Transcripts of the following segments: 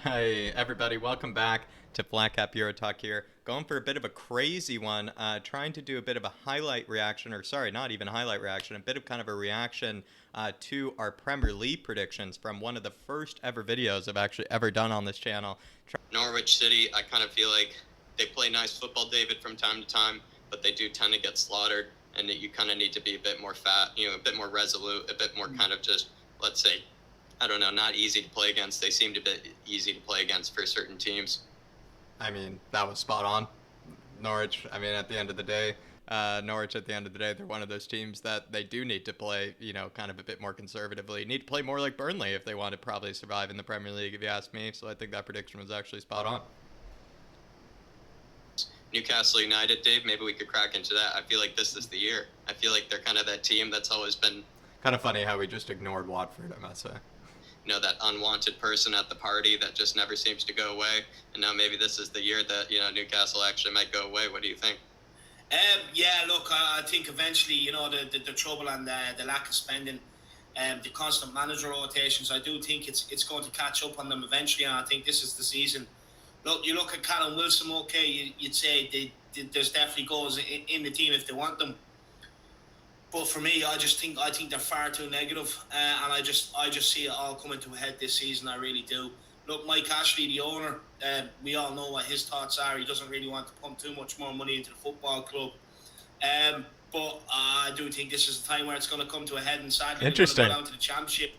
Hi, everybody. Welcome back to flatcapeurotalk here. Going for a bit of a crazy one, trying to do a bit of a highlight reaction, or sorry, not even highlight reaction, a bit of kind of a reaction to our Premier League predictions from one of the first ever videos I've actually ever done on this channel. Norwich City, I kind of feel like they play nice football, David, from time to time, but they do tend to get slaughtered, and that you kind of need to be a bit more a bit more resolute, a bit more kind of just, let's say, I don't know, not easy to play against. They seem to be easy to play against for certain teams. I mean, that was spot on. Norwich, I mean, at the end of the day, Norwich, at the end of the day, they're one of those teams that they do need to play, kind of a bit more conservatively. Need to play more like Burnley if they want to probably survive in the Premier League, if you ask me. So I think that prediction was actually spot on. Newcastle United, Dave, maybe we could crack into that. I feel like this is the year. I feel like they're kind of that team that's always been... Kind of funny how we just ignored Watford, I must say. That unwanted person at the party that just never seems to go away. And now maybe this is the year that, Newcastle actually might go away. What do you think? Yeah, look, I think eventually, the trouble and the lack of spending, the constant manager rotations, I do think it's going to catch up on them eventually, and I think this is the season. Look, you look at Callum Wilson, okay, you'd say there's definitely goals in the team if they want them. But for me, I think they're far too negative, and I just see it all coming to a head this season. I really do. Look, Mike Ashley, the owner, we all know what his thoughts are. He doesn't really want to pump too much more money into the football club. But I do think this is the time where it's going to come to a head, and sadly, Interesting. We're going to go down to the championship.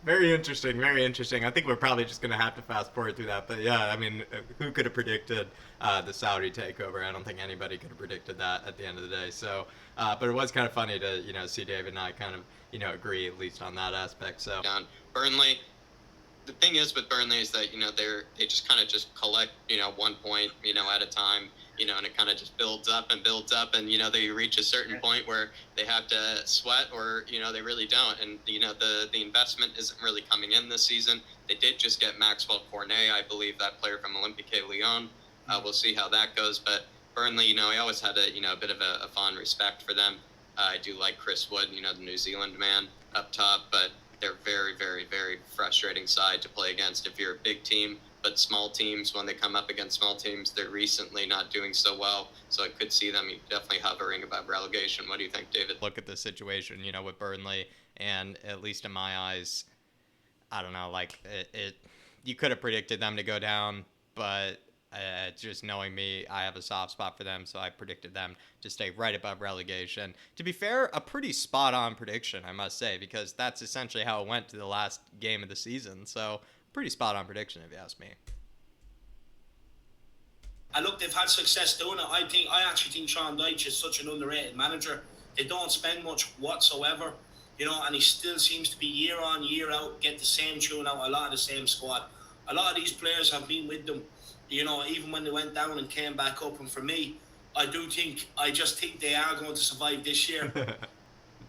Very interesting, very interesting. I think we're probably just going to have to fast forward through that. But yeah, I mean, who could have predicted the Saudi takeover? I don't think anybody could have predicted that at the end of the day. So, but it was kind of funny to, see David and I kind of, agree at least on that aspect. So, Burnley, the thing is with Burnley is that, they just kind of just collect, 1 point, at a time. And it kind of just builds up and builds up, and they reach a certain point where they have to sweat, or they really don't. And the investment isn't really coming in this season. They did just get Maxwell Cornet, I believe, that player from Olympique Lyon. We'll see how that goes. But Burnley, I always had a bit of a fond respect for them. I do like Chris Wood, the New Zealand man up top, but they're very, very, very frustrating side to play against if you're a big team. But small teams, when they come up against small teams, they're recently not doing so well. So I could see them definitely hovering above relegation. What do you think, David? Look at the situation, with Burnley, and at least in my eyes, I don't know, like you could have predicted them to go down, but just knowing me, I have a soft spot for them, so I predicted them to stay right above relegation. To be fair, a pretty spot-on prediction, I must say, because that's essentially how it went to the last game of the season. So pretty spot-on prediction, if you ask me. And look, they've had success doing it. I actually think Sean Dyche is such an underrated manager. They don't spend much whatsoever, and he still seems to be year on, year out, get the same tune out, a lot of the same squad. A lot of these players have been with them, even when they went down and came back up. And for me, I just think they are going to survive this year.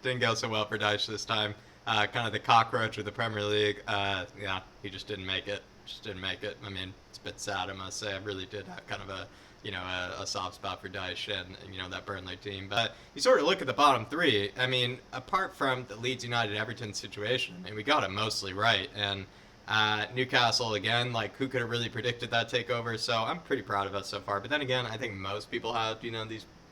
Didn't go so well for Dyche this time. Kind of the cockroach of the Premier League. Yeah, he just didn't make it. I mean, it's a bit sad, I must say. I really did have kind of a soft spot for Dyche and, that Burnley team. But you sort of look at the bottom three. I mean, apart from the Leeds United Everton situation, I mean, we got it mostly right. And Newcastle, again, like, who could have really predicted that takeover? So I'm pretty proud of us so far. But then again, I think most people have,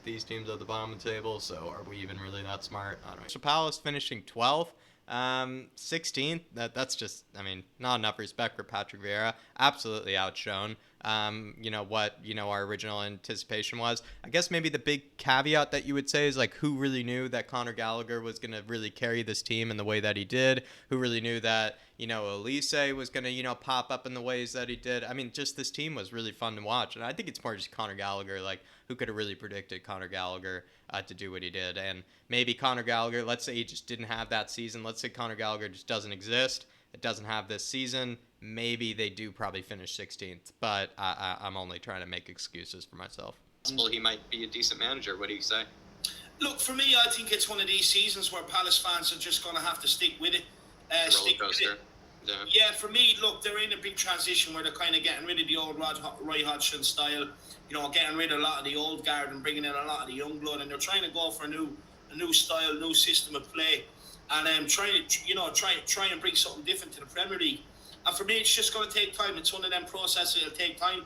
these teams at the bottom of the table. So are we even really that smart? I don't know. Crystal Palace finishing 12th. 16th, that's just, I mean, not enough respect for Patrick Vieira. Absolutely outshone, what, our original anticipation was. I guess maybe the big caveat that you would say is, like, who really knew that Conor Gallagher was going to really carry this team in the way that he did? Who really knew that, Elise was going to, pop up in the ways that he did? I mean, just this team was really fun to watch. And I think it's more just Conor Gallagher, like, who could have really predicted Conor Gallagher to do what he did? And maybe Conor Gallagher, let's say he just didn't have that season. Let's say Conor Gallagher just doesn't exist. It doesn't have this season. Maybe they do probably finish 16th. But I'm only trying to make excuses for myself. Well, he might be a decent manager. What do you say? Look, for me, I think it's one of these seasons where Palace fans are just going to have to stick with it. Roller coaster. Yeah, for me, look, they're in a big transition where they're kind of getting rid of the old Roy Hodgson style, getting rid of a lot of the old guard and bringing in a lot of the young blood, and they're trying to go for a new style, new system of play, and trying and bring something different to the Premier League. And for me, it's just going to take time. It's one of them processes. It'll take time.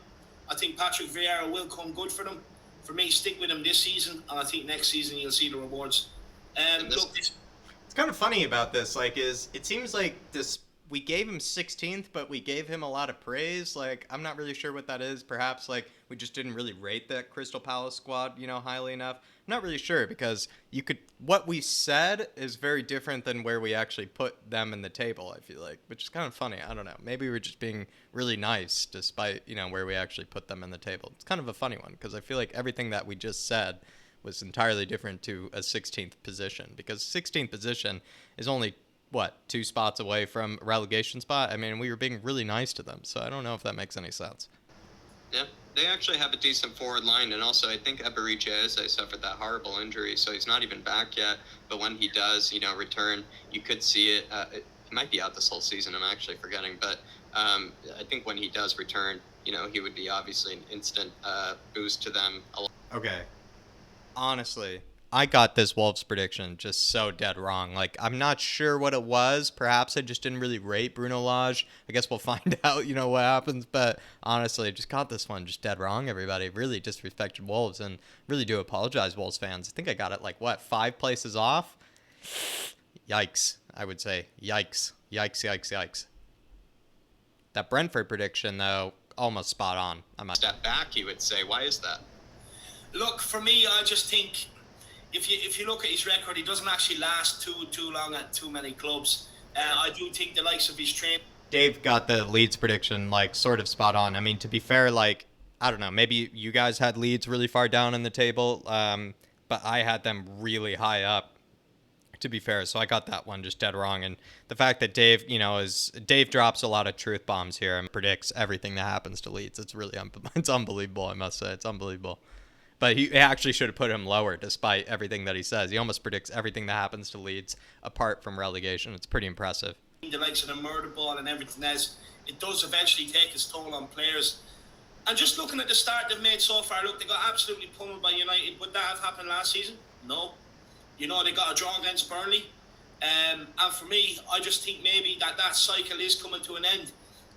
I think Patrick Vieira will come good for them. For me, stick with him this season, and I think next season you'll see the rewards. Look, it's kind of funny about this. Like, it seems like this. We gave him 16th, but we gave him a lot of praise. Like, I'm not really sure what that is. Perhaps, like, we just didn't really rate that Crystal Palace squad, highly enough. I'm not really sure because what we said is very different than where we actually put them in the table, I feel like, which is kind of funny. I don't know. Maybe we're just being really nice despite, where we actually put them in the table. It's kind of a funny one because I feel like everything that we just said was entirely different to a 16th position because 16th position is only 2 spots away from a relegation spot. I mean, we were being really nice to them, so I don't know if that makes any sense. Yeah, they actually have a decent forward line, and also I think Eberiche suffered that horrible injury, so he's not even back yet. But when he does, return, you could see it. He might be out this whole season. I'm actually forgetting, but I think when he does return, he would be obviously an instant boost to them. Okay, honestly, I got this Wolves prediction just so dead wrong. Like, I'm not sure what it was. Perhaps I just didn't really rate Bruno Lage. I guess we'll find out, what happens. But honestly, I just got this one just dead wrong, everybody. Really disrespected Wolves and really do apologize, Wolves fans. I think I got it 5 places off? Yikes, I would say. Yikes. Yikes. That Brentford prediction, though, almost spot on. Step back, you would say. Why is that? Look, for me, I just think if you look at his record, he doesn't actually last too long at too many clubs. I do think the likes of his train. Dave got the Leeds prediction sort of spot on. I mean, to be fair, I don't know, maybe you guys had Leeds really far down in the table, but I had them really high up, to be fair. So I got that one just dead wrong. And the fact that Dave, Dave drops a lot of truth bombs here and predicts everything that happens to Leeds. It's really it's unbelievable, I must say. It's unbelievable. But he actually should have put him lower despite everything that he says. He almost predicts everything that happens to Leeds apart from relegation. It's pretty impressive. The likes of the murder ball and everything else, it does eventually take its toll on players. And just looking at the start they've made so far, look, they got absolutely pummeled by United. Would that have happened last season? No. They got a draw against Burnley. And for me, I just think maybe that cycle is coming to an end.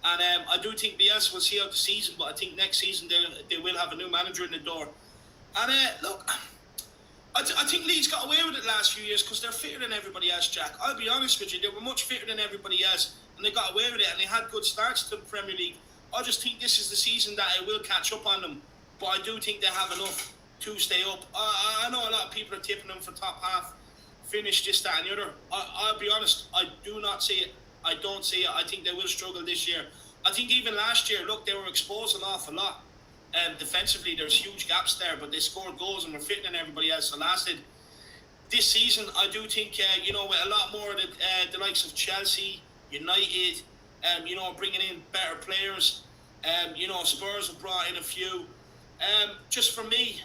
And I do think Bielsa will see out the season, but I think next season they will have a new manager in the door. And look, I think Leeds got away with it last few years because they're fitter than everybody else, Jack. I'll be honest with you, they were much fitter than everybody else, and they got away with it, and they had good starts to the Premier League. I just think this is the season that it will catch up on them, but I do think they have enough to stay up. I know a lot of people are tipping them for top half, finish this, that, and the other. I'll be honest, I do not see it. I don't see it. I think they will struggle this year. I think even last year, look, they were exposed an awful lot. Defensively, there's huge gaps there, but they scored goals and were fitter than everybody else that lasted. This season, I do think, with a lot more of the likes of Chelsea, United, bringing in better players. Spurs have brought in a few. Just for me,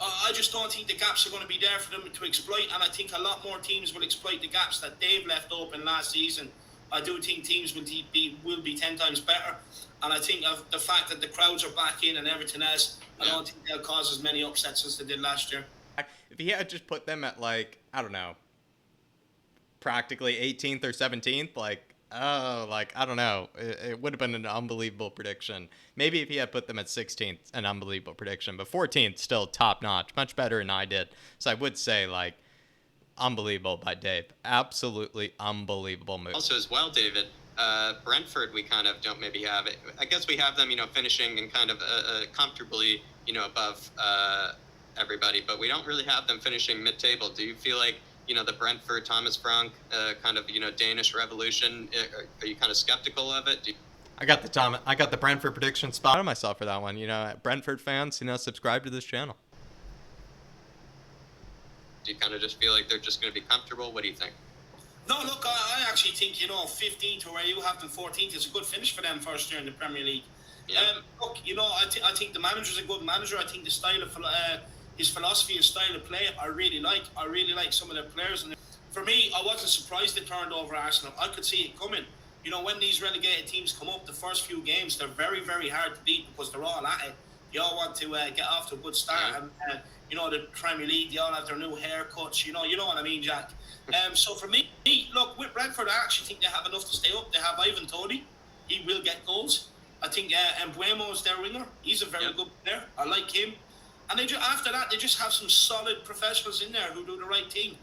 I just don't think the gaps are going to be there for them to exploit, and I think a lot more teams will exploit the gaps that they've left open last season. I do think teams will be 10 times better. And I think of the fact that the crowds are back in and everything else, I don't think they'll cause as many upsets as they did last year. If he had just put them at I don't know, practically 18th or 17th, I don't know, it would have been an unbelievable prediction. Maybe if he had put them at 16th, an unbelievable prediction, but 14th, still top notch, much better than I did. So I would say unbelievable by Dave, absolutely unbelievable move. Also as well, David. Brentford, we kind of don't maybe have it. I guess we have them, finishing and kind of comfortably, above everybody, but we don't really have them finishing mid-table. Do you feel like, the Brentford, Thomas Frank, kind of, Danish revolution, are you kind of skeptical of it? I got the Brentford prediction spot on myself for that one. Brentford fans, subscribe to this channel. Do you kind of just feel like they're just going to be comfortable? What do you think? No, look, I actually think, 15th or where you have them 14th is a good finish for them first year in the Premier League. Yeah. Look, I think the manager's a good manager. I think the style of his philosophy, his style of play, I really like. I really like some of their players. And for me, I wasn't surprised they turned over Arsenal. I could see it coming. When these relegated teams come up, the first few games, they're very, very hard to beat because they're all at it. You all want to get off to a good start. Yeah. And you know, the Premier League, they all have their new haircuts, you know what I mean, Jack? So for me, look, with Brentford, I actually think they have enough to stay up. They have Ivan Toney. He will get goals. I think Mbuemo is their winger. He's a very good player. I like him. And they after that, they just have some solid professionals in there who do the right thing.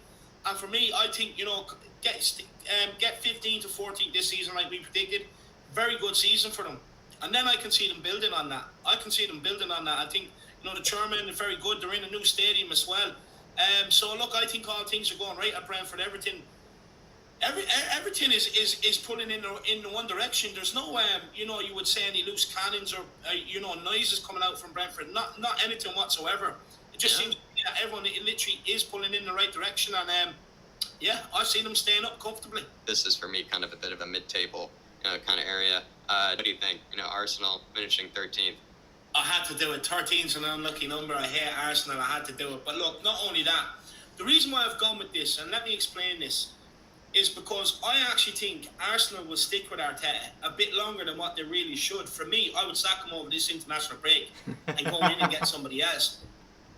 And for me, I think, you know, get 15 to 14 this season like we predicted. Very good season for them. And then I can see them building on that. I think, you know, the chairman is very good. They're in a new stadium as well. So, look, I think all things are going right at Brentford. Everything is pulling in the one direction. There's no, you know, you would say any loose cannons or, you know, noises coming out from Brentford. Not anything whatsoever. It just seems that everyone literally is pulling in the right direction. And, I see them staying up comfortably. This is, for me, kind of a bit of a mid-table kind of area. What do you think? You know, Arsenal finishing 13th. I had to do it. 13's an unlucky number. I hate Arsenal. I had to do it. But look, not only that, the reason why I've gone with this, and let me explain this, is because I actually think Arsenal will stick with Arteta a bit longer than what they really should. For me, I would sack him over this international break and go in and get somebody else.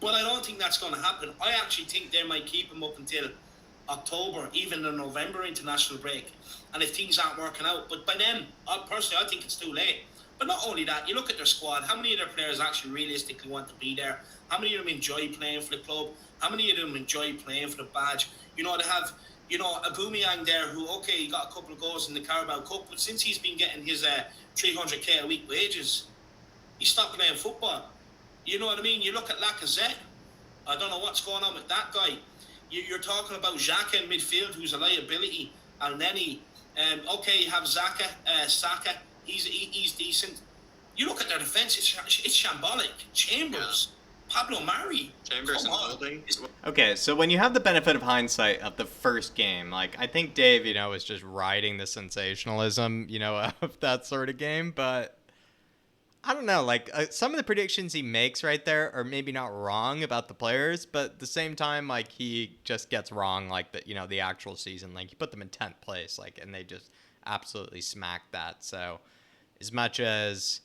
But I don't think that's going to happen. I actually think they might keep him up until October, even the November international break. And if things aren't working out, but by then, I think it's too late. But not only that, you look at their squad, how many of their players actually realistically want to be there? How many of them enjoy playing for the club? How many of them enjoy playing for the badge? You know, they have, you know, Aubameyang there who, okay, he got a couple of goals in the Carabao Cup, but since he's been getting his 300k a week wages, he stopped playing football. You know what I mean? You look at Lacazette. I don't know what's going on with that guy. You're talking about Xhaka in midfield, who's a liability. And then you have Saka. He's decent. You look at their defence, it's shambolic. Chambers, Pablo Mari. Chambers and Holding. Okay, so when you have the benefit of hindsight of the first game, like, I think Dave, you know, was just riding the sensationalism, you know, of that sort of game, but I don't know, like, some of the predictions he makes right there are maybe not wrong about the players, but at the same time, like, he just gets wrong, like, the actual season. Like, he put them in 10th place, like, and they just absolutely smacked that. So as much as,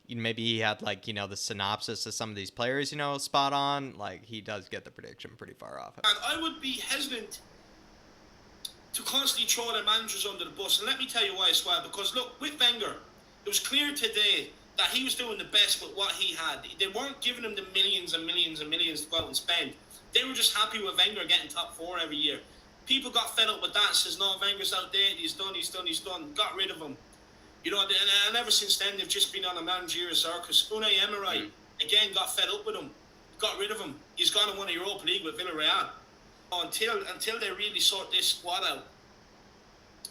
you know, maybe he had, like, you know, the synopsis of some of these players, you know, spot on, like, he does get the prediction pretty far off. And I would be hesitant to constantly throw their managers under the bus. And let me tell you why as well. Because, look, with Wenger, it was clear today that he was doing the best with what he had. They weren't giving him the millions and millions and millions to go out and spend. They were just happy with Wenger getting top 4 every year. People got fed up with that and says, no, Wenger's outdated, he's done. Got rid of him. You know, and ever since then, they've just been on a managerial circus. Unai Emery, again, got fed up with him. Got rid of him. He's gone and won a Europa League with Villarreal. Until they really sort this squad out,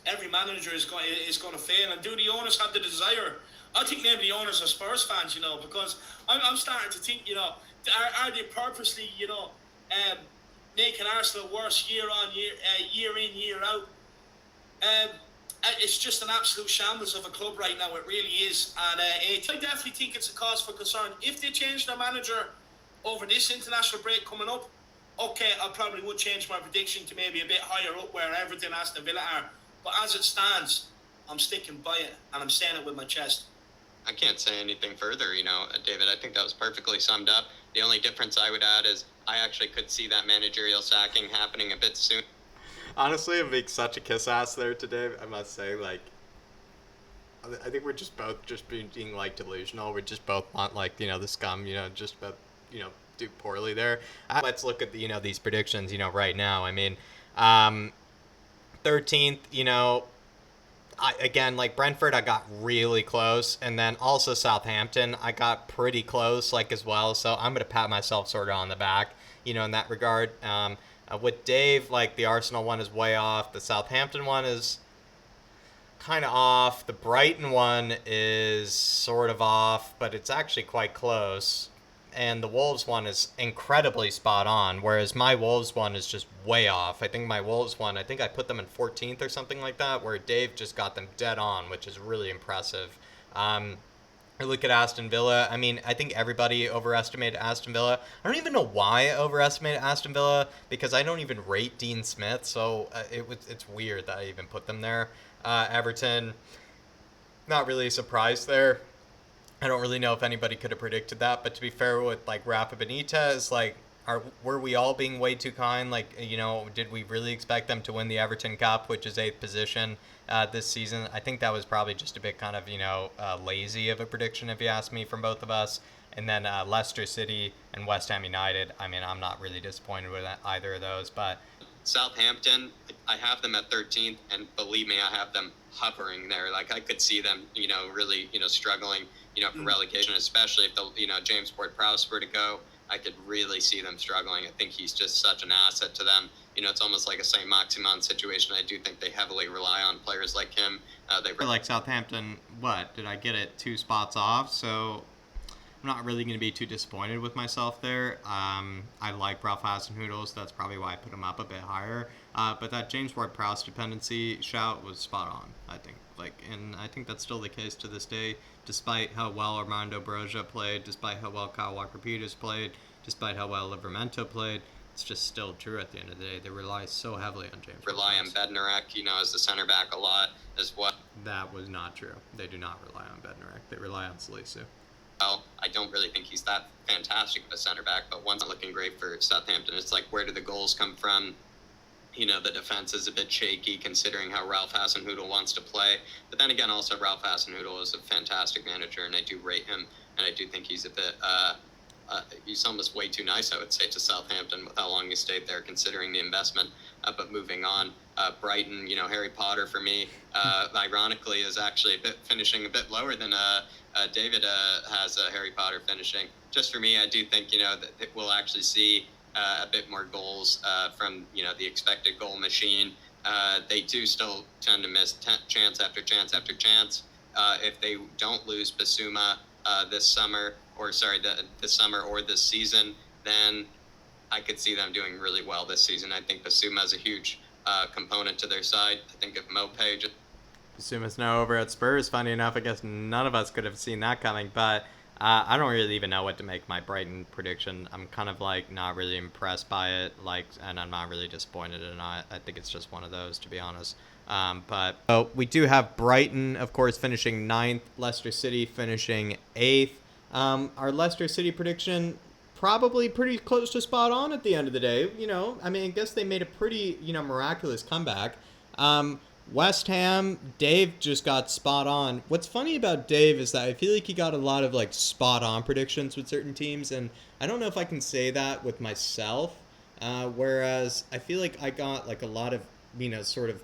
every manager is going to fail. And do the owners have the desire? I think maybe the owners are Spurs fans, you know, because I'm starting to think, you know, are they purposely, you know, making Arsenal worse year in, year out? It's just an absolute shambles of a club right now. It really is. And I definitely think it's a cause for concern. If they change their manager over this international break coming up, okay, I probably would change my prediction to maybe a bit higher up where Everton, Aston Villa are. But as it stands, I'm sticking by it, and I'm saying it with my chest. I can't say anything further, you know, David. I think that was perfectly summed up. The only difference I would add is I actually could see that managerial sacking happening a bit soon. Honestly, I'm being such a kiss ass there today. I must say, like, I think we're just both just being like delusional. We just both want, like, you know, the scum, you know, just about, you know, do poorly there. Let's look at the, you know, these predictions, you know, right now. I mean, 13th, you know, again, like Brentford, I got really close, and then also Southampton, I got pretty close, like, as well. So I'm gonna pat myself sort of on the back, you know, in that regard. With Dave, like, the Arsenal one is way off. The Southampton one is kind of off. The Brighton one is sort of off, but it's actually quite close. And the Wolves one is incredibly spot on, whereas my Wolves one is just way off. I think my Wolves one, I think I put them in 14th or something like that, where Dave just got them dead on, which is really impressive. I look at Aston Villa. I mean, I think everybody overestimated Aston Villa. I don't even know why I overestimated Aston Villa, because I don't even rate Dean Smith, so it's weird that I even put them there. Everton, not really surprised there. I don't really know if anybody could have predicted that, but to be fair with, like, Rafa Benitez, like, were we all being way too kind? Like, you know, did we really expect them to win the Everton Cup, which is 8th position this season? I think that was probably just a bit kind of, you know, lazy of a prediction, if you ask me, from both of us. And then Leicester City and West Ham United. I mean, I'm not really disappointed with either of those, but Southampton, I have them at 13th, and believe me, I have them hovering there. Like, I could see them, you know, really, you know, struggling, you know, for relegation, especially if the, you know, James Ward-Prowse were to go. I could really see them struggling. I think he's just such an asset to them. You know, it's almost like a Saint Maximin situation. I do think they heavily rely on players like him. They like Southampton, what? Did I get it 2 spots off? So I'm not really going to be too disappointed with myself there. I like Rafa Hasenhüttl, so that's probably why I put him up a bit higher. But that James Ward-Prowse dependency shout was spot on, I think. And I think that's still the case to this day, despite how well Armando Broja played, despite how well Kyle Walker-Peters played, despite how well Livramento played. It's just still true at the end of the day. They rely so heavily on James. Rely on Bednarek, you know, as the center back a lot as well. That was not true. They do not rely on Bednarek. They rely on Salisu. Well, I don't really think he's that fantastic of a center back, but one's not looking great for Southampton. It's like, where do the goals come from? You know, the defense is a bit shaky considering how Ralph Hasenhüttl wants to play. But then again, also Ralph Hasenhüttl is a fantastic manager, and I do rate him, and I do think he's a bit, he's almost way too nice, I would say, to Southampton with how long he stayed there considering the investment. But moving on, Brighton, you know, Harry Potter for me, ironically, is actually finishing a bit lower than David has Harry Potter finishing. Just for me, I do think, you know, that we'll actually see a bit more goals from, you know, the expected goal machine. They do still tend to miss chance after chance after chance. If they don't lose Basuma this summer, this summer or this season, then I could see them doing really well this season. I think Basuma is a huge component to their side. I think if Mopé Basuma's now over at Spurs. Funny enough, I guess none of us could have seen that coming, but I don't really even know what to make my Brighton prediction. I'm kind of like not really impressed by it, and I'm not really disappointed in it. I think it's just one of those, to be honest. But we do have Brighton, of course, finishing 9th, Leicester City finishing 8th. Our Leicester City prediction probably pretty close to spot on at the end of the day. You know, I mean, I guess they made a pretty, you know, miraculous comeback. West Ham, Dave just got spot on. What's funny about Dave is that I feel like he got a lot of like spot on predictions with certain teams, and I don't know if I can say that with myself. Whereas I feel like I got like a lot of, you know, sort of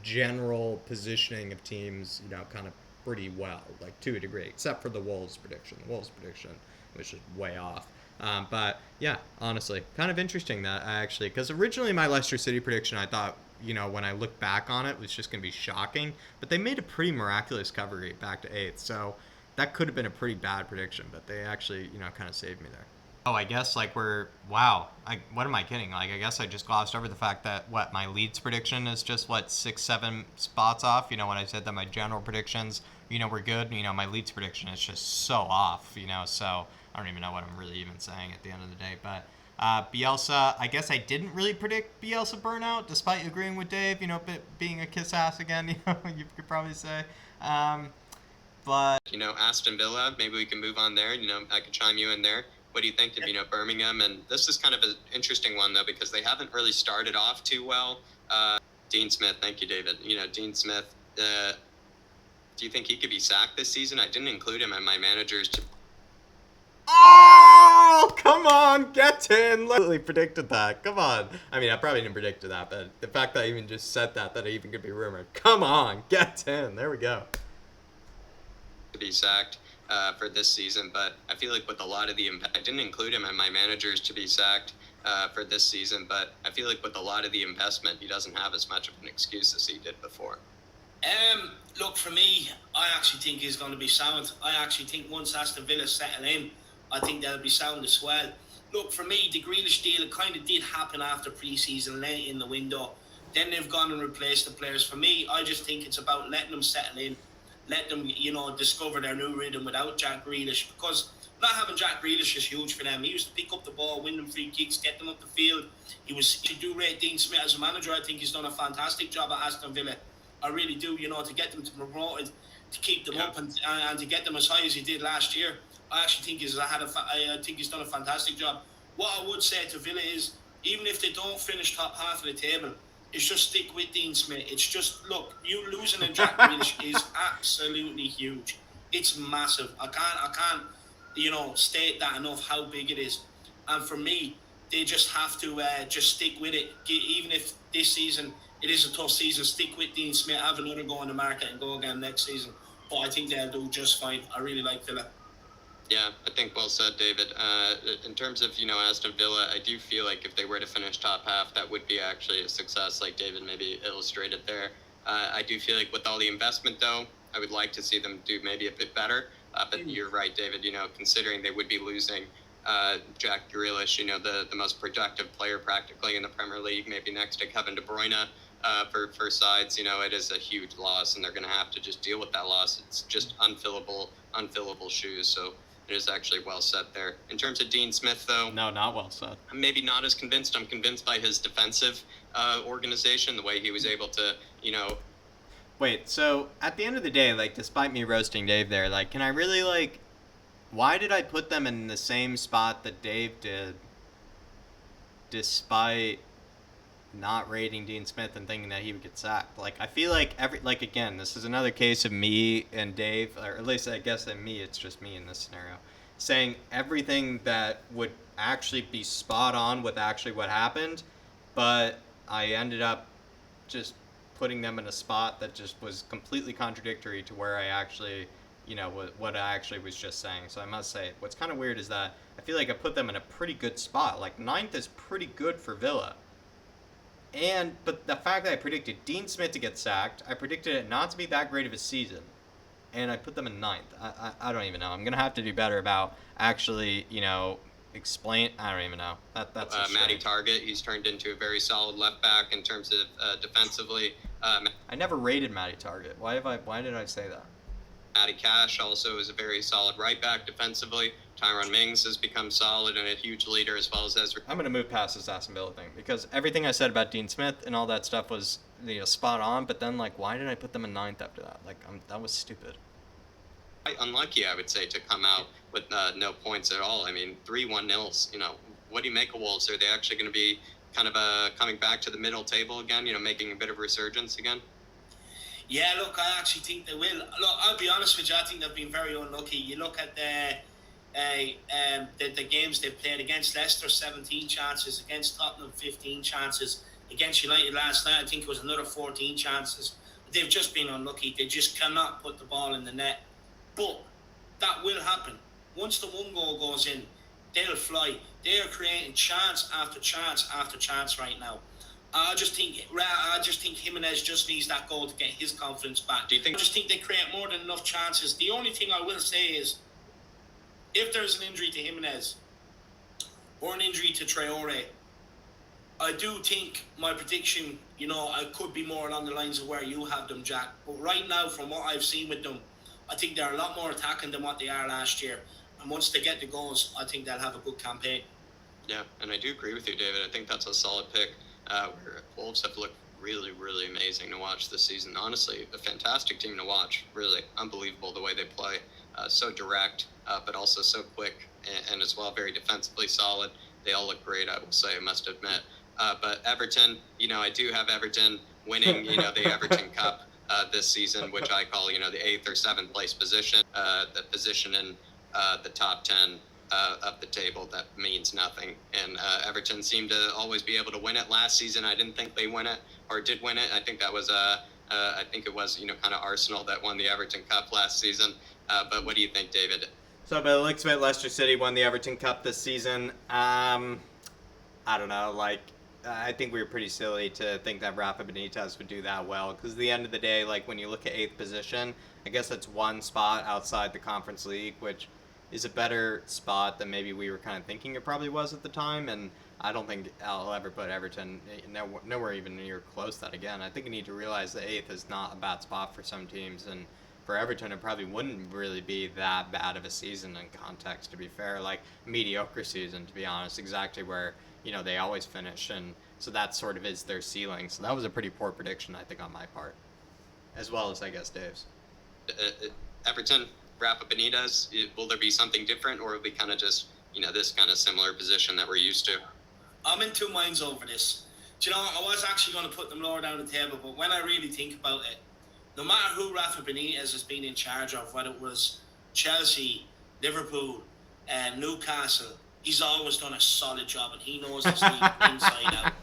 general positioning of teams, you know, kind of pretty well, like to a degree, except for the Wolves prediction. The Wolves prediction was just way off. But yeah, honestly, kind of interesting that actually, because originally my Leicester City prediction, I thought, you know, when I look back on it, was just going to be shocking. But they made a pretty miraculous recovery back to 8th. So that could have been a pretty bad prediction, but they actually, you know, kind of saved me there. Oh, I guess like what am I kidding? Like, I guess I just glossed over the fact that my Leeds prediction is just 6-7 spots off. You know, when I said that my general predictions, you know, were good, you know, my Leeds prediction is just so off, you know, so I don't even know what I'm really even saying at the end of the day. But Bielsa, I guess I didn't really predict Bielsa burnout, despite agreeing with Dave, you know, being a kiss ass again, you know, you could probably say. But, you know, Aston Villa, maybe we can move on there. You know, I could chime you in there. What do you think of, you know, Birmingham? And this is kind of an interesting one, though, because they haven't really started off too well. Dean Smith, thank you, David. You know, Dean Smith, do you think he could be sacked this season? I didn't include him in my managers. Oh, come on, get in. Literally predicted that. Come on. I mean, I probably didn't predict that, but the fact that I even just said that it even could be rumored. Come on, get in. There we go. To be sacked for this season, but I feel like with a lot of the I didn't include him in my managers to be sacked for this season, but I feel like with a lot of the investment, he doesn't have as much of an excuse as he did before. Look, for me, I actually think he's going to be sound. I actually think once Aston Villa settle in, I think they'll be sound as well. Look, for me, the Grealish deal, it kind of did happen after pre-season, late in the window. Then they've gone and replaced the players. For me, I just think it's about letting them settle in, let them, you know, discover their new rhythm without Jack Grealish, because not having Jack Grealish is huge for them. He used to pick up the ball, win them free kicks, get them up the field. He do rate Dean Smith as a manager. I think he's done a fantastic job at Aston Villa. I really do, you know, to get them to promote it, to keep them up and to get them as high as he did last year. I actually think I think he's done a fantastic job. what I would say to Villa is, even if they don't finish top half of the table, is just stick with Dean Smith. It's just, look, you losing a Jack Grealish is absolutely huge. It's massive. I can't, state that enough how big it is. And for me, they just have to just stick with it. Even if this season it is a tough season, stick with Dean Smith, have another go on the market and go again next season. But I think they'll do just fine. I really like Villa. Yeah, I think well said, David. In terms of, Aston Villa, I do feel like if they were to finish top half, that would be actually a success, like David maybe illustrated there. I do feel like with all the investment, though, I would like to see them do maybe a bit better. But you're right, David, considering they would be losing Jack Grealish, the most productive player practically in the Premier League, maybe next to Kevin De Bruyne for sides, it is a huge loss, and they're going to have to just deal with that loss. It's just unfillable shoes, so it is actually well said there. In terms of Dean Smith, though... No, not well said. I'm maybe not as convinced. I'm convinced by his defensive organization, the way he was able to, Wait, so at the end of the day, like, despite me roasting Dave there, like, can I really, like... Why did I put them in the same spot that Dave did, despite not rating Dean Smith and thinking that he would get sacked? Like, I feel like again, this is another case of me and Dave, or at least I guess that me, it's just me in this scenario, saying everything that would actually be spot on with actually what happened, but I ended up just putting them in a spot that just was completely contradictory to where I actually, what I actually was just saying. So I must say, what's kind of weird is that I feel like I put them in a pretty good spot. Like, 9th is pretty good for Villa. But the fact that I predicted Dean Smith to get sacked, I predicted it not to be that great of a season, and I put them in 9th. I don't even know. I'm going to have to do better about actually, explain. I don't even know. That's Matty Target, he's turned into a very solid left back in terms of defensively. I never rated Matty Target. Why did I say that? Matty Cash also is a very solid right back defensively. Tyrone Mings has become solid and a huge leader, as well as Ezra. I'm going to move past this Aston Villa thing, because everything I said about Dean Smith and all that stuff was spot on, but then, like, why did I put them in 9th after that? Like, that was stupid. Quite unlucky, I would say, to come out with no points at all. I mean, 3-1 nils. What do you make of Wolves? Are they actually going to be kind of coming back to the middle table again, making a bit of a resurgence again? Yeah, look, I actually think they will. Look, I'll be honest with you, I think they've been very unlucky. You look at the games they've played against Leicester, 17 chances, against Tottenham, 15 chances, against United last night, I think it was another 14 chances. They've just been unlucky. They just cannot put the ball in the net. But that will happen. Once the one goal goes in, they'll fly. They are creating chance after chance after chance right now. I just think Jimenez just needs that goal to get his confidence back. I just think they create more than enough chances. The only thing I will say is, if there's an injury to Jimenez or an injury to Traore, I do think my prediction, I could be more along the lines of where you have them, Jack. But right now, from what I've seen with them, I think they're a lot more attacking than what they are last year. And once they get the goals, I think they'll have a good campaign. Yeah, and I do agree with you, David. I think that's a solid pick. Where Wolves have looked really, really amazing to watch this season. Honestly, a fantastic team to watch. Really unbelievable the way they play. So direct, but also so quick, and as well very defensively solid. They all look great, I will say, I must admit. But Everton, I do have Everton winning, the Everton Cup this season, which I call, the 8th or 7th place position, the position in the top 10 of the table that means nothing. And Everton seemed to always be able to win it. Last season, I didn't think they win it, or did win it. I think that was kind of Arsenal that won the Everton Cup last season. But what do you think, David? So, by the looks of it, Leicester City won the Everton Cup this season. I don't know, like, I think we were pretty silly to think that Rafa Benitez would do that well, because at the end of the day, like, when you look at 8th position, I guess that's one spot outside the Conference League, which is a better spot than maybe we were kind of thinking it probably was at the time, and I don't think I'll ever put Everton nowhere even near close to that again. I think you need to realize that 8th is not a bad spot for some teams, and for Everton it probably wouldn't really be that bad of a season in context, to be fair. Like, mediocre season, to be honest, exactly where, they always finish, and so that sort of is their ceiling. So that was a pretty poor prediction, I think, on my part, as well as, I guess, Dave's. Everton, Rafa Benitez, will there be something different, or will we kind of just, this kind of similar position that we're used to. I'm in two minds over this. Do you know, I was actually going to put them lower down the table, but when I really think about it, no matter who Rafa Benitez has been in charge of, whether it was Chelsea, Liverpool, Newcastle, he's always done a solid job, and he knows this league inside out.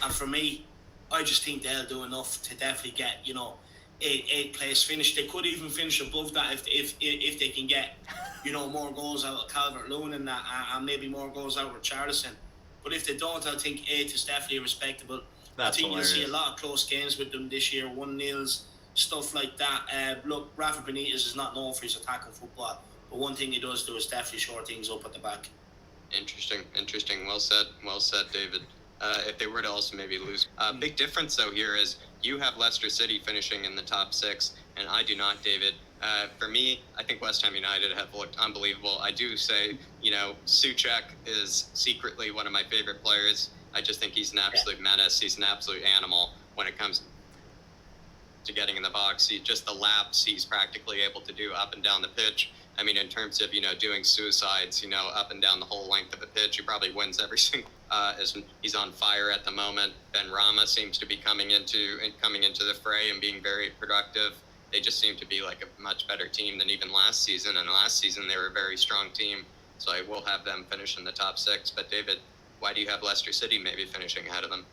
And for me, I just think they'll do enough to definitely get, eighth place finish. They could even finish above that if they can get, more goals out of Calvert-Lewin and maybe more goals out of Richarlison. But if they don't, I think 8th is definitely respectable. That's I think hilarious. you'll see a lot of close games with them this year, 1-0s, stuff like that. Look, Rafa Benitez is not known for his attacking football, but one thing he does do is definitely shore things up at the back. Interesting. Well said, David. If they were to also maybe lose. Big difference, though, here is you have Leicester City finishing in the top 6, and I do not, David. For me, I think West Ham United have looked unbelievable. I do say, Souček is secretly one of my favorite players. I just think he's an absolute menace. He's an absolute animal when it comes to getting in the box. Just the laps he's practically able to do up and down the pitch. I mean, in terms of, doing suicides, up and down the whole length of the pitch, he probably wins every single. He's on fire at the moment. Ben Rama seems to be coming into the fray and being very productive. They just seem to be like a much better team than even last season. And last season they were a very strong team. So I will have them finish in the top 6. But David, why do you have Leicester City maybe finishing ahead of them?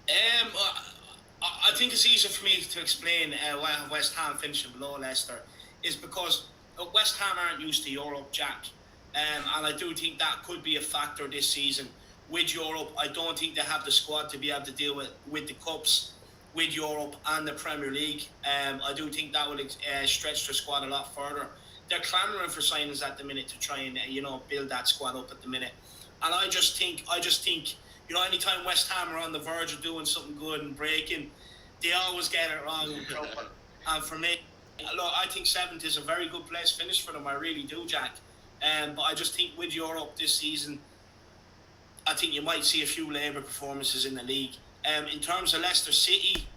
I think it's easier for me to explain why I have West Ham finishing below Leicester is because West Ham aren't used to Europe, Jack. And I do think that could be a factor this season. With Europe, I don't think they have the squad to be able to deal with the Cups, with Europe and the Premier League. I do think that will stretch their squad a lot further. They're clamouring for signings at the minute to try and, build that squad up at the minute. And I just think, anytime West Ham are on the verge of doing something good and breaking, they always get it wrong in trouble. And for me, look, I think 7th is a very good place finish for them. I really do, Jack. But I just think with Europe this season, I think you might see a few Labour performances in the league. In terms of Leicester City.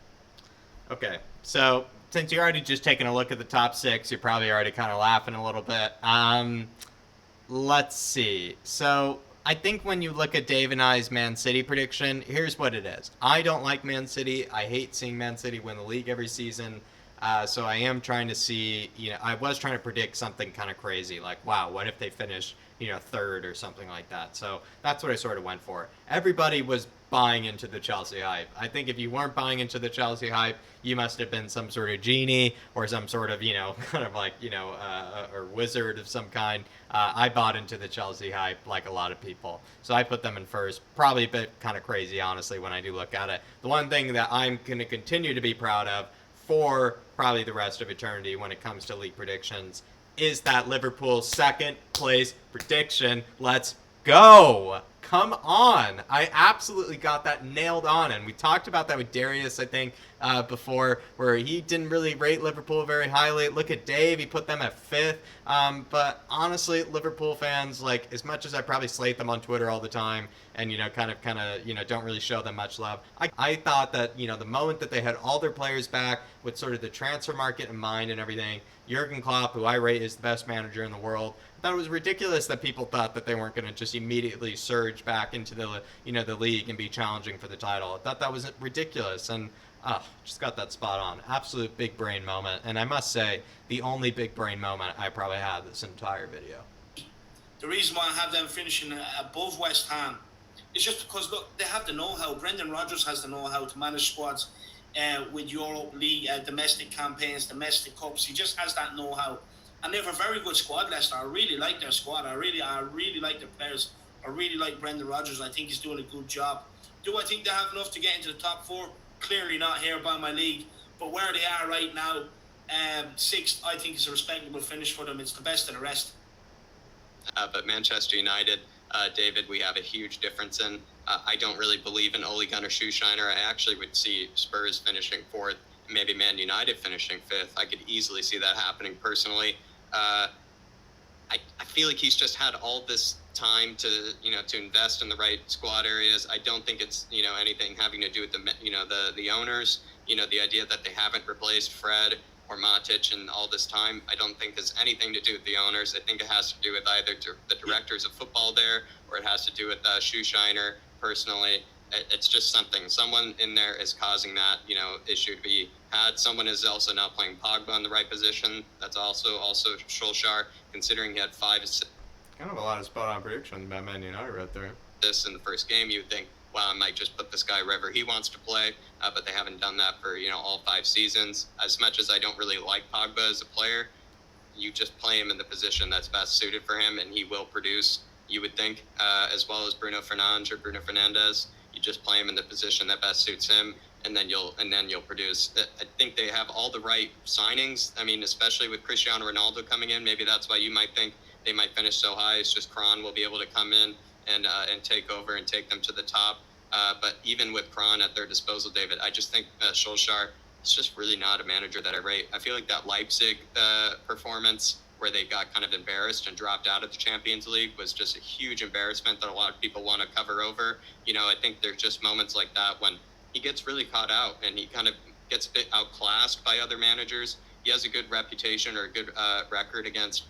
Okay, so since you're already just taking a look at the top 6, you're probably already kind of laughing a little bit. Let's see. So I think when you look at Dave and I's Man City prediction, here's what it is. I don't like Man City. I hate seeing Man City win the league every season. So I am trying to see, I was trying to predict something kind of crazy, like, wow, what if they finish, 3rd or something like that. So that's what I sort of went for. Everybody was buying into the Chelsea hype. I think if you weren't buying into the Chelsea hype, you must have been some sort of genie or some sort of, kind of like, or wizard of some kind. I bought into the Chelsea hype like a lot of people. So I put them in first. Probably a bit kind of crazy, honestly, when I do look at it. The one thing that I'm going to continue to be proud of for probably the rest of eternity when it comes to league predictions is that Liverpool 2nd place prediction. Let's go. Come on. I absolutely got that nailed on. And we talked about that with Darius, I think, before, where he didn't really rate Liverpool very highly. Look at Dave. He put them at 5th. But honestly, Liverpool fans, like, as much as I probably slate them on Twitter all the time and, kind of, don't really show them much love, I thought that, the moment that they had all their players back with sort of the transfer market in mind and everything, Jurgen Klopp, who I rate is the best manager in the world, I thought it was ridiculous that people thought that they weren't going to just immediately surge back into the, the league and be challenging for the title. I thought that was ridiculous, and just got that spot on. Absolute big brain moment, and I must say, the only big brain moment I probably had this entire video. The reason why I have them finishing above West Ham is just because, look, they have the know-how. Brendan Rodgers has the know-how to manage squads with Europe League, domestic campaigns, domestic cups. He just has that know-how. And they have a very good squad, Leicester. I really like their squad. I really like their players. I really like Brendan Rodgers. I think he's doing a good job. Do I think they have enough to get into the top 4? Clearly not here by my league. But where they are right now, 6th, I think is a respectable finish for them. It's the best of the rest. But Manchester United, David, we have a huge difference in. I don't really believe in Ole Gunnar Solskjaer. I actually would see Spurs finishing 4th, maybe Man United finishing 5th. I could easily see that happening personally. I feel like he's just had all this time to invest in the right squad areas. I don't think it's anything having to do with the owners. The idea that they haven't replaced Fred or Matic in all this time, I don't think has anything to do with the owners. I think it has to do with either the directors of football there, or it has to do with Schuhscheiner personally. It's just something. Someone in there is causing that, issue to be had. Someone is also not playing Pogba in the right position. That's also Solskjaer, considering he had 5 assists. Kind of a lot of spot-on predictions about Man United right there. This in the first game, you would think, well, I might just put this guy wherever he wants to play, but they haven't done that for, all 5 seasons. As much as I don't really like Pogba as a player, you just play him in the position that's best suited for him, and he will produce, you would think, as well as Bruno Fernandes. You just play him in the position that best suits him, and then you'll produce. I think they have all the right signings. I mean, especially with Cristiano Ronaldo coming in, maybe that's why you might think they might finish so high. It's just Kron will be able to come in and take over and take them to the top. But even with Kron at their disposal, David, I just think Solskjaer is just really not a manager that I rate. I feel like that Leipzig performance where they got kind of embarrassed and dropped out of the Champions League was just a huge embarrassment that a lot of people want to cover over. I think there's just moments like that when he gets really caught out and he kind of gets a bit outclassed by other managers. He has a good reputation or a good record against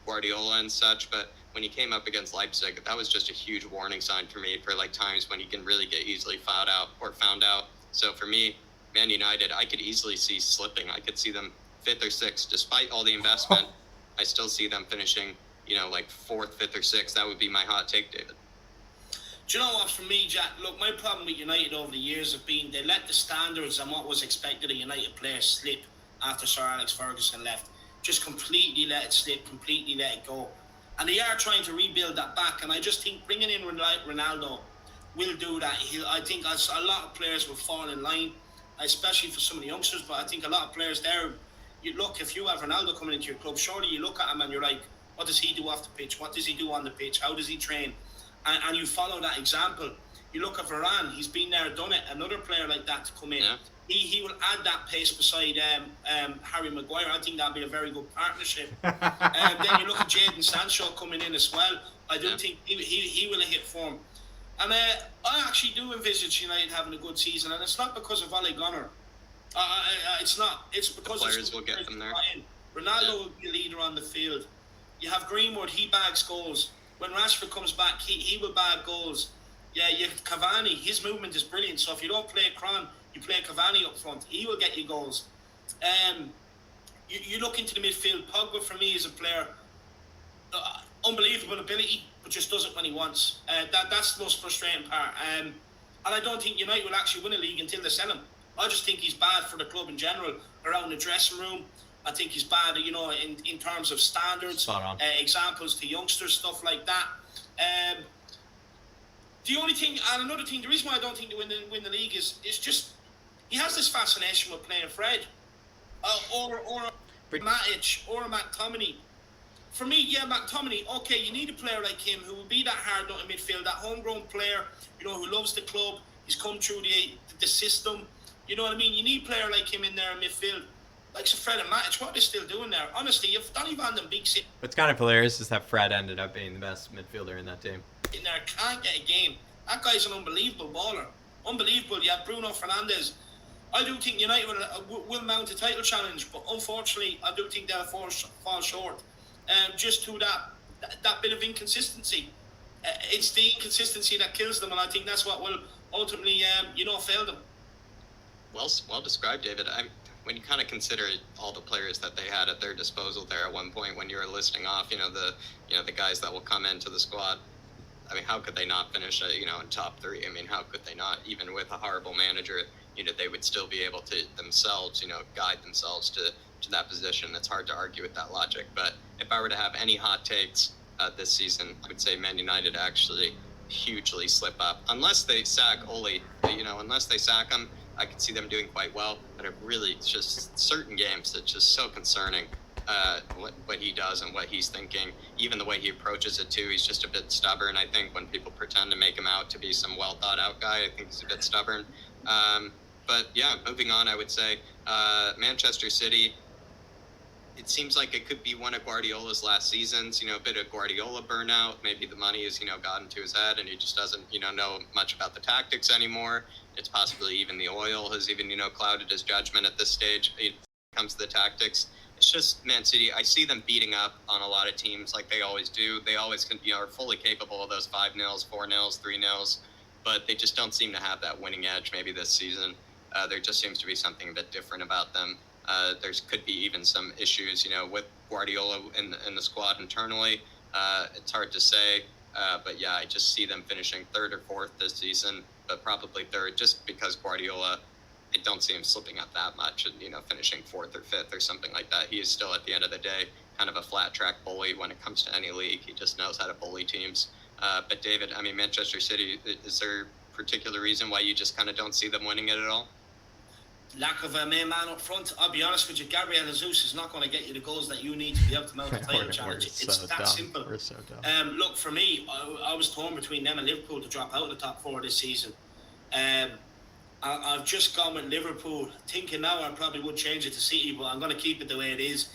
Guardiola and such, but when he came up against Leipzig, that was just a huge warning sign for me for times when he can really get easily found out. So for me, Man United, I could easily see slipping. I could see them 5th or 6th, despite all the investment. I still see them finishing, 4th, 5th, or 6th. That would be my hot take, David. Do you know what, for me, Jack, look, my problem with United over the years have been they let the standards and what was expected of United players slip after Sir Alex Ferguson left. Just completely let it slip, completely let it go. And they are trying to rebuild that back, and I just think bringing in Ronaldo will do that. I think a lot of players will fall in line, especially for some of the youngsters, but I think a lot of players there, if you have Ronaldo coming into your club, surely you look at him and you're like, what does he do off the pitch? What does he do on the pitch? How does he train? And you follow that example. You look at Varane, he's been there, done it. Another player like that to come in. Yeah. He will add that pace beside Harry Maguire. I think that'll be a very good partnership. Then you look at Jadon Sancho coming in as well. I do think he will hit form. And I actually do envisage United having a good season. And it's not because of Ole Gunnar. It's not. It's because the players will get them there. Ronaldo will be a leader on the field. You have Greenwood, he bags goals. When Rashford comes back, he will bag goals. Yeah, you have Cavani, his movement is brilliant. So if you don't play Kron, you play Cavani up front, he will get you goals. You look into the midfield, Pogba for me is a player, unbelievable ability, but just does it when he wants. That's the most frustrating part. And I don't think United will actually win a league until they sell him. I just think he's bad for the club in general, around the dressing room. I think he's bad, in terms of standards, examples to youngsters, stuff like that. The only thing, and another thing, the reason why I don't think they win the league is just he has this fascination with playing Fred, or a Matic, or a McTominay. For me, McTominay. Okay, you need a player like him who will be that hard nut in midfield, that homegrown player, who loves the club. He's come through the system. You know what I mean? You need a player like him in there in midfield. Like Fred and Matic, what are they still doing there? Honestly, if Donny van den Beek what's kind of hilarious is that Fred ended up being the best midfielder in that team. In there, can't get a game. That guy's an unbelievable baller. Unbelievable. You have Bruno Fernandes. I do think United will mount a title challenge, but unfortunately, I do think they'll fall short. Just to that bit of inconsistency. It's the inconsistency that kills them, and I think that's what will ultimately, fail them. Well described, David. When you kind of consider all the players that they had at their disposal there at one point, when you were listing off, the guys that will come into the squad. I mean, how could they not finish, in top 3? I mean, how could they not? Even with a horrible manager, they would still be able to themselves, guide themselves to that position. It's hard to argue with that logic. But if I were to have any hot takes this season, I would say Man United actually hugely slip up. Unless they sack Ole, unless they sack him, I could see them doing quite well. But it really, it's just certain games that's just so concerning. What he does and what he's thinking, even the way he approaches it too. He's just a bit stubborn. I think when people pretend to make him out to be some well thought out guy, I think he's a bit stubborn. But yeah, moving on, I would say Manchester City. It seems like it could be one of Guardiola's last seasons. A bit of Guardiola burnout. Maybe the money has gotten to his head, and he just doesn't know much about the tactics anymore. It's possibly even the oil has even clouded his judgment at this stage. comes to the tactics. It's just Man City. I see them beating up on a lot of teams like they always do. They always are fully capable of those 5-0, 4-0, 3-0, but they just don't seem to have that winning edge. Maybe this season, there just seems to be something a bit different about them. There could be even some issues, with Guardiola in the squad internally. It's hard to say, but yeah, I just see them finishing 3rd or 4th this season, but probably 3rd, just because Guardiola, I don't see him slipping up that much and, finishing 4th or 5th or something like that. He is still, at the end of the day, kind of a flat track bully when it comes to any league. He just knows how to bully teams. But David, Manchester City, is there a particular reason why you just kind of don't see them winning it at all? Lack of a main man up front. I'll be honest with you, Gabriel Jesus is not going to get you the goals that you need to be able to mount a title challenge. It's that simple. We're so dumb. Look, for me, I was torn between them and Liverpool to drop out of the top 4 this season. I've just gone with Liverpool, thinking now I probably would change it to City, but I'm going to keep it the way it is.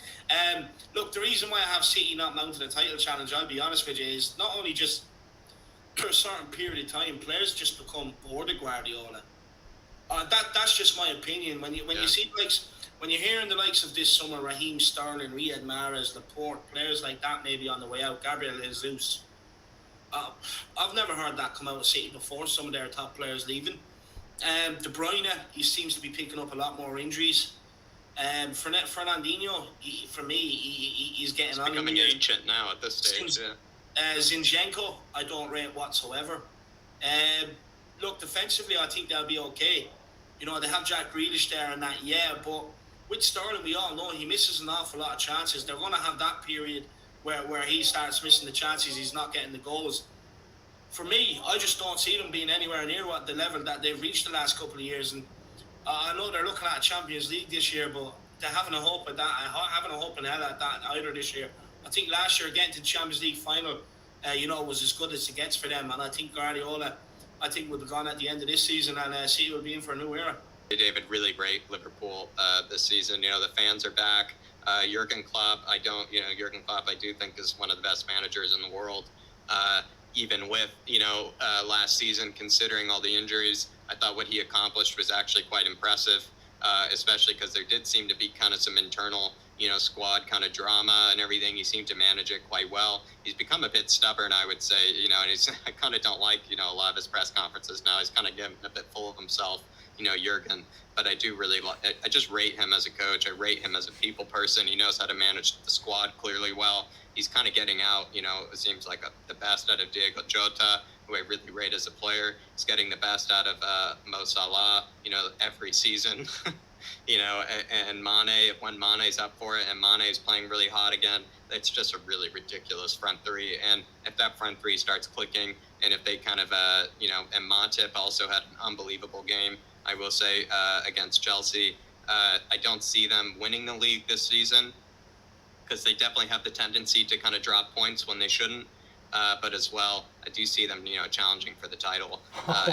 Look, the reason why I have City not mounted a title challenge, I'll be honest with you, is not only just for a certain period of time, players just become bored of Guardiola. That's just my opinion. When you see when you're hearing the likes of this summer, Raheem Sterling, Riyad Mahrez, Laporte, players like that maybe on the way out, Gabriel Jesus. I've never heard that come out of City before. Some of their top players leaving. De Bruyne, he seems to be picking up a lot more injuries. Fernandinho, for me, he's getting on. Becoming ancient now at this stage. Zinchenko, I don't rate whatsoever. Look, defensively, I think they'll be okay. They have Jack Grealish there and that, but with Sterling, we all know he misses an awful lot of chances. They're going to have that period where he starts missing the chances, he's not getting the goals. For me, I just don't see them being anywhere near what the level that they've reached the last couple of years. And I know they're looking at a Champions League this year, but they're having a hope at that. Having a hope in hell at that either this year. I think last year getting to the Champions League final, was as good as it gets for them. And I think Guardiola, will be gone at the end of this season, and City will be in for a new era. Hey, David, really great Liverpool this season. The fans are back. Jurgen Klopp, I do think is one of the best managers in the world. Even with, last season, considering all the injuries, I thought what he accomplished was actually quite impressive, especially because there did seem to be kind of some internal, squad kind of drama and everything. He seemed to manage it quite well. He's become a bit stubborn, I would say, and I kind of don't like, a lot of his press conferences now. He's kind of getting a bit full of himself, Jurgen. But I do really I just rate him as a coach. I rate him as a people person. He knows how to manage the squad clearly well. He's kind of getting out, it seems like the best out of Diego Jota, who I really rate as a player. He's getting the best out of Mo Salah, every season. And Mane, when Mane's up for it and Mane's playing really hot again, it's just a really ridiculous front three. And if that front three starts clicking, and if they kind of, and Matip also had an unbelievable game, I will say, against Chelsea. I don't see them winning the league this season because they definitely have the tendency to kind of drop points when they shouldn't. But as well, I do see them, challenging for the title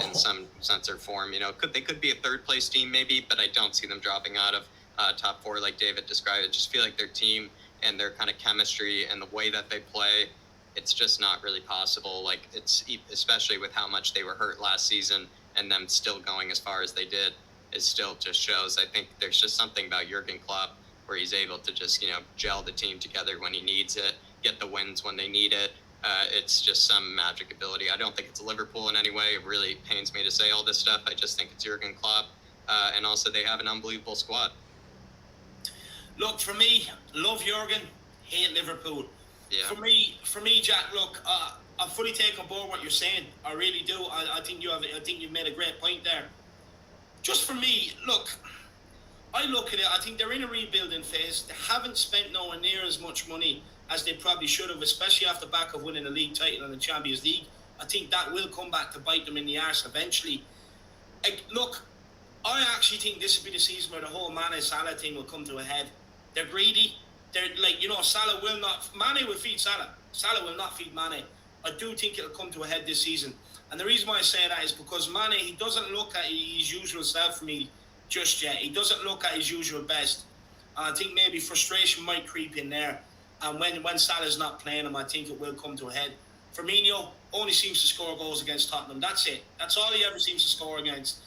in some sense or form. They could be a 3rd place team maybe, but I don't see them dropping out of top 4 like David described. I just feel like their team and their kind of chemistry and the way that they play, it's just not really possible. Like it's especially with how much they were hurt last season and them still going as far as they did, it still just shows. I think there's just something about Jurgen Klopp where he's able to just gel the team together when he needs it, get the wins when they need it. It's just some magic ability. I don't think it's Liverpool in any way. It really pains me to say all this stuff. I just think it's Jurgen Klopp. And also they have an unbelievable squad. Look, for me, love Jurgen, hate Liverpool. Yeah. For me, Jack, look, I fully take on board what you're saying. I really do. I think you've made a great point there. Just for me, look, I look at it, I think they're in a rebuilding phase. They haven't spent nowhere near as much money as they probably should have, especially off the back of winning a league title and the Champions League. I think that will come back to bite them in the arse eventually. Look, I actually think this will be the season where the whole Mane Salah thing will come to a head. They're greedy. They're like, Salah will not... Mane will feed Salah. Salah will not feed Mane. I do think it'll come to a head this season. And the reason why I say that is because Mane, he doesn't look at his usual self for me just yet. He doesn't look at his usual best. And I think maybe frustration might creep in there. And when Salah's not playing him, I think it will come to a head. Firmino only seems to score goals against Tottenham. That's it. That's all he ever seems to score against.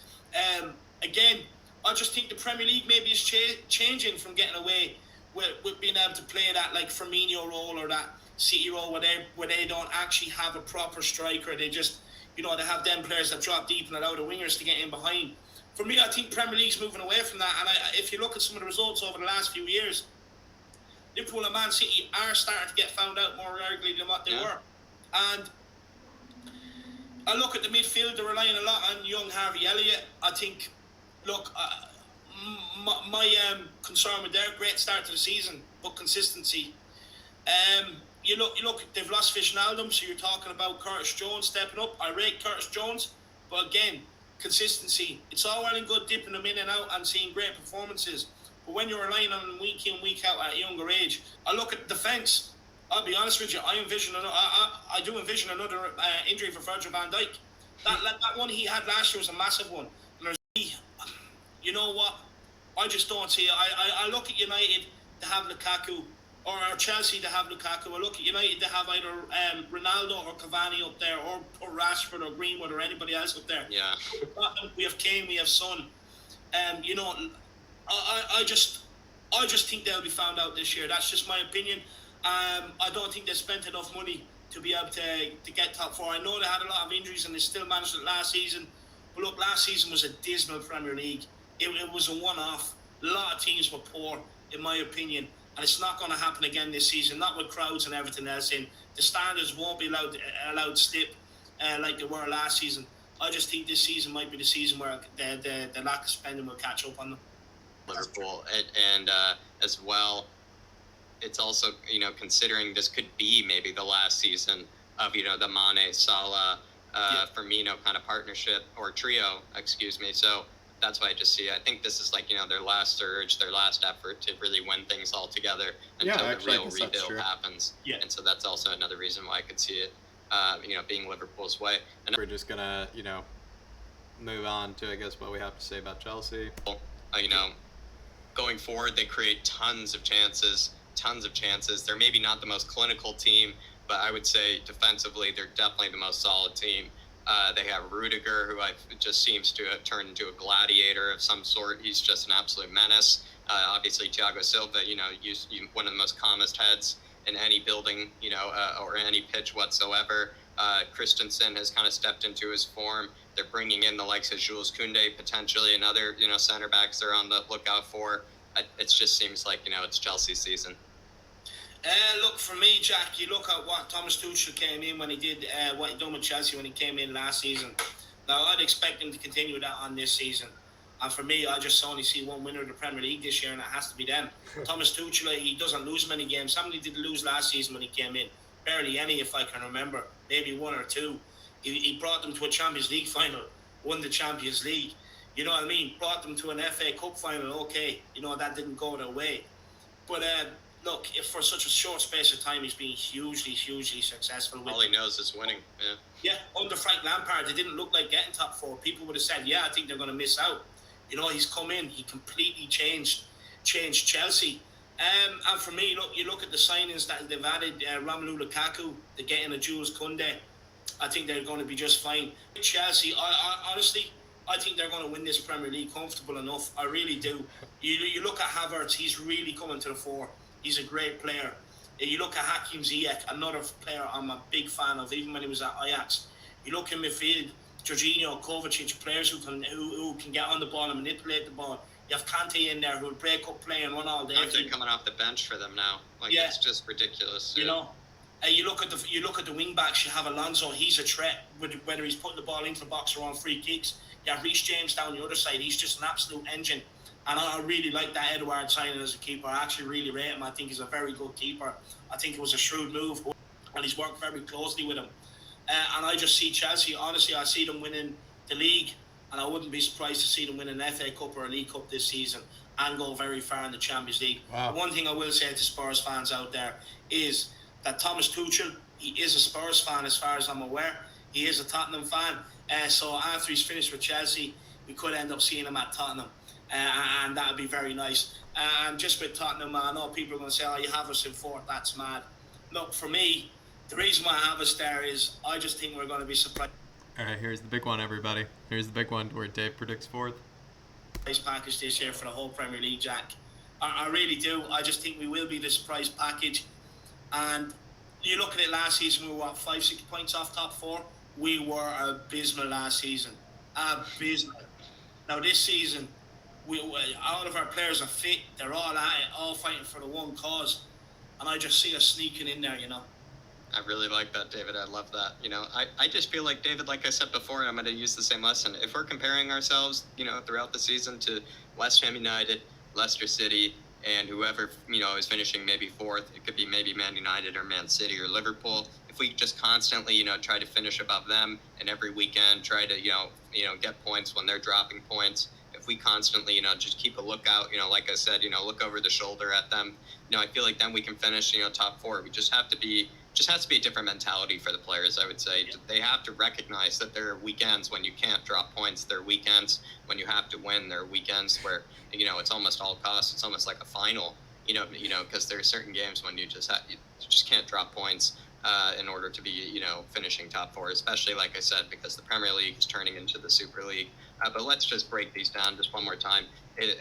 Again, I just think the Premier League maybe is changing from getting away with being able to play that like Firmino role or that City role where they don't actually have a proper striker. They just, they have them players that drop deep and allow the wingers to get in behind. For me, I think Premier League's moving away from that. And if you look at some of the results over the last few years, Liverpool and Man City are starting to get found out more regularly than what they were. And I look at the midfield, they're relying a lot on young Harvey Elliott. I think, look, my concern with their great start to the season, but consistency. You look, they've lost Wijnaldum, so you're talking about Curtis Jones stepping up. I rate Curtis Jones, but again, consistency. It's all well and good dipping them in and out and seeing great performances. But when you're relying on them week in, week out at a younger age, I look at defence. I'll be honest with you, I do envision another injury for Virgil van Dijk. That one he had last year was a massive one. And you know what? I just don't see it. I look at United to have Lukaku, or Chelsea to have Lukaku. I look at United to have either Ronaldo or Cavani up there, or Rashford or Greenwood or anybody else up there. Yeah. We have Kane, we have Son. I just think they'll be found out this year. That's just my opinion. I don't think they spent enough money to be able to get top four. I know they had a lot of injuries and they still managed it last season. But look, last season was a dismal Premier League. It was a one-off. A lot of teams were poor, in my opinion. And it's not going to happen again this season, not with crowds and everything else in. The standards won't be allowed to slip like they were last season. I just think this season might be the season where the lack of spending will catch up on them. Liverpool, and as well, it's also, considering this could be maybe the last season of, the Mane, Salah, Firmino kind of partnership, or trio, excuse me. So that's why I just see, I think this is like, their last surge, their last effort to really win things all together until the real rebuild happens. Yeah. And so that's also another reason why I could see it, being Liverpool's way. And we're just going to, move on to, I guess, what we have to say about Chelsea. Going forward, they create tons of chances. They're maybe not the most clinical team, but I would say defensively, they're definitely the most solid team. They have Rudiger, who just seems to have turned into a gladiator of some sort. He's just an absolute menace. Obviously, Thiago Silva, one of the most calmest heads in any building, or any pitch whatsoever. Christensen has kind of stepped into his form. They're bringing in the likes of Jules Koundé, potentially, and other, center backs they're on the lookout for. It just seems like, it's Chelsea's season. Look, for me, Jack, you look at what Thomas Tuchel came in when he did, what he done with Chelsea when he came in last season. Now, I'd expect him to continue that on this season. And for me, I just only see one winner of the Premier League this year, and it has to be them. Thomas Tuchel, he doesn't lose many games. How many did he lose last season when he came in? Barely any, if I can remember. Maybe one or two. He brought them to a Champions League final, won the Champions League. You know what I mean? Brought them to an FA Cup final. Okay, that didn't go their way. But look, if for such a short space of time, he's been hugely successful. All he knows is winning. Yeah, under Frank Lampard, they didn't look like getting top four. People would have said, I think they're going to miss out. He's come in, he completely changed Chelsea. And for me, look, you look at the signings that they've added, Romelu Lukaku, they're getting a Jules Koundé. I think they're going to be just fine. Chelsea, honestly, I think they're going to win this Premier League comfortable enough. I really do. You look at Havertz, he's really coming to the fore. He's a great player. You look at Hakim Ziyech, another player I'm a big fan of, even when he was at Ajax. You look in midfield, Jorginho, Kovacic, players who can get on the ball and manipulate the ball. You have Kante in there who will break up play and run all day. Kante coming off the bench for them now. It's just ridiculous. You look at the wing backs. You have Alonso. He's a threat. Whether he's putting the ball into the box or on free kicks. You have Reece James down the other side. He's just an absolute engine. And I really like that Edouard signing as a keeper. I actually really rate him. I think he's a very good keeper. I think it was a shrewd move, and he's worked very closely with him. And I just see Chelsea. Honestly, I see them winning the league, and I wouldn't be surprised to see them win an FA Cup or a League Cup this season and go very far in the Champions League. Wow. One thing I will say to Spurs fans out there is that Thomas Tuchel, he is a Spurs fan as far as I'm aware. He is a Tottenham fan. So after he's finished with Chelsea, we could end up seeing him at Tottenham. And that would be very nice. And just with Tottenham, I know people are going to say, you have us in fourth, that's mad. Look, for me, the reason why I have us there is I just think we're going to be surprised. All right, here's the big one, everybody. Here's the big one where Dave predicts fourth. surprise package this year for the whole Premier League, Jack. I really do. I just think we will be the surprise package. And you look at it last season, we were 5-6 points off top four. We were abysmal last season. Abysmal. Now this season, all of our players are fit. They're all at it, all fighting for the one cause. And I just see us sneaking in there, you know. I really like that, David. I love that. You know, I just feel like, David, like I said before, and I'm going to use the same lesson. If we're comparing ourselves, you know, throughout the season to West Ham United, Leicester City, and whoever, you know, is finishing maybe fourth, it could be maybe Man United or Man City or Liverpool. If we just constantly, you know, try to finish above them and every weekend try to, you know, get points when they're dropping points, if we constantly, you know, just keep a lookout, you know, like I said, you know, look over the shoulder at them, you know, I feel like then we can finish, you know, top four. We just have to be, has to be a different mentality for the players, I would say. They have to recognize that there are weekends when you can't drop points. There are weekends when you have to win. There are weekends where, you know, it's almost all costs. It's almost like a final, you know, because there are certain games when you just can't drop points in order to be, you know, finishing top four, especially, like I said, because the Premier League is turning into the Super League. But let's just break these down just one more time.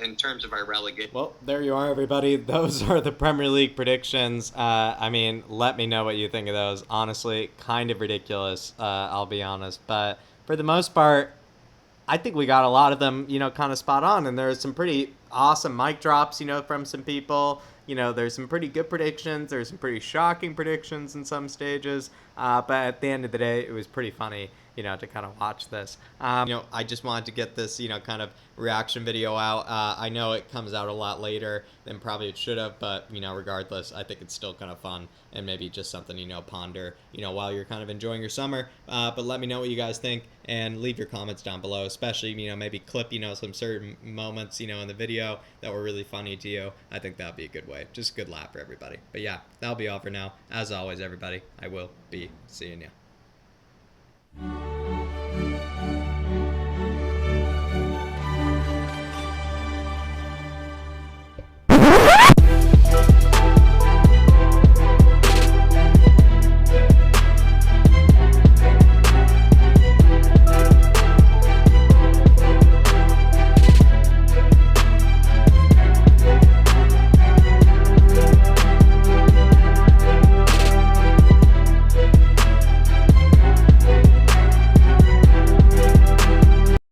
In terms of our relegation. Well, there you are, everybody. Those are the Premier League predictions. I mean, let me know what you think of those. Honestly, kind of ridiculous, I'll be honest. But for the most part, I think we got a lot of them, you know, kind of spot on. And there's some pretty awesome mic drops, you know, from some people. You know, there's some pretty good predictions. There's some pretty shocking predictions in some stages. But at the end of the day, it was pretty funny, you know, to kind of watch this. You know, I just wanted to get this, you know, kind of reaction video out. I know it comes out a lot later than probably it should have, but, you know, regardless, I think it's still kind of fun and maybe just something, you know, ponder, you know, while you're kind of enjoying your summer. But let me know what you guys think and leave your comments down below, especially, you know, maybe clip, you know, some certain moments, you know, in the video that were really funny to you. I think that'd be a good way. Just a good laugh for everybody. But yeah, that'll be all for now. As always, everybody, I will be seeing you.